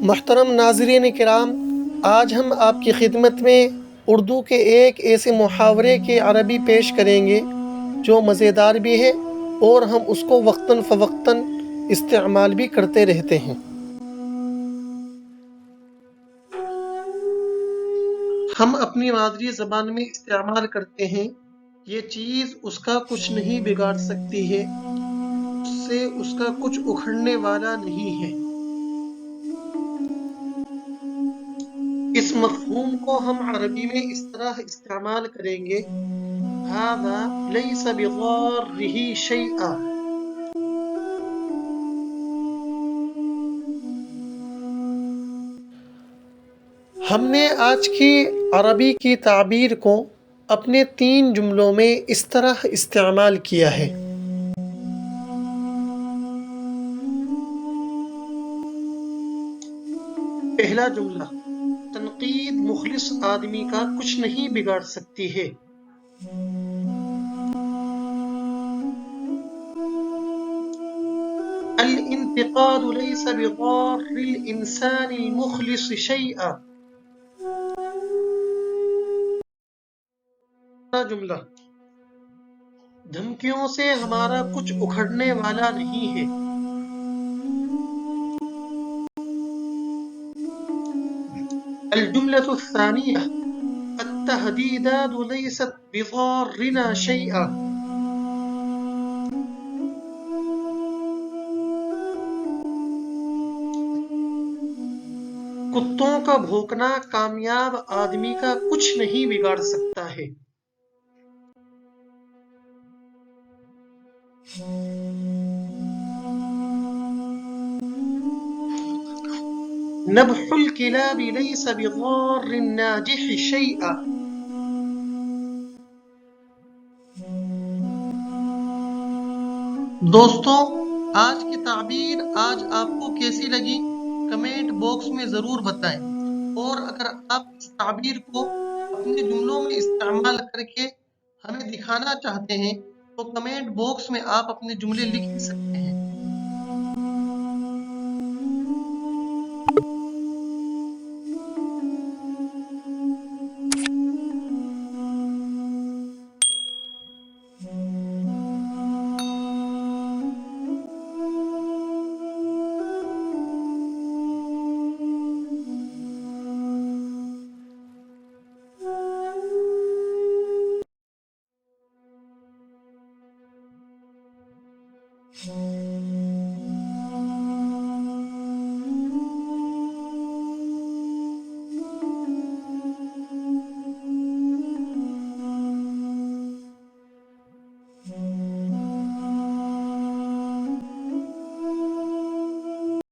محترم ناظرین کرام، آج ہم آپ کی خدمت میں اردو کے ایک ایسے محاورے کے عربی پیش کریں گے جو مزیدار بھی ہے اور ہم اس کو وقتاً فوقتاً استعمال بھی کرتے رہتے ہیں۔ ہم اپنی مادری زبان میں استعمال کرتے ہیں، یہ چیز اس کا کچھ نہیں بگاڑ سکتی ہے، اس سے اس کا کچھ اکھڑنے والا نہیں ہے۔ اس مفہوم کو ہم عربی میں اس طرح استعمال کریں گے: هذا ليس بضاره شيئا۔ ہم نے آج کی عربی کی تعبیر کو اپنے 3 جملوں میں اس طرح استعمال کیا ہے۔ پہلا جملہ: تنقید مخلص آدمی کا کچھ نہیں بگاڑ سکتی ہے۔ الانتقاد ليس بضار الإنسان المخلص شيئا۔ دوسرا جملہ: دھمکیوں سے ہمارا کچھ اکھڑنے والا نہیں ہے۔ الجملة الثانية: التهديدات ليست بضارنا شيئا۔ کتوں کا بھونکنا کامیاب آدمی کا کچھ نہیں بگاڑ سکتا ہے۔ نبح الكلاب ليس بضار الناجح شيئا۔ دوستو، آج کی تعبیر آج آپ کو کیسی لگی کمنٹ باکس میں ضرور بتائیں، اور اگر آپ اس تعبیر کو اپنے جملوں میں استعمال کر کے ہمیں دکھانا چاہتے ہیں تو کمنٹ باکس میں آپ اپنے جملے لکھ بھی سکتے ہیں۔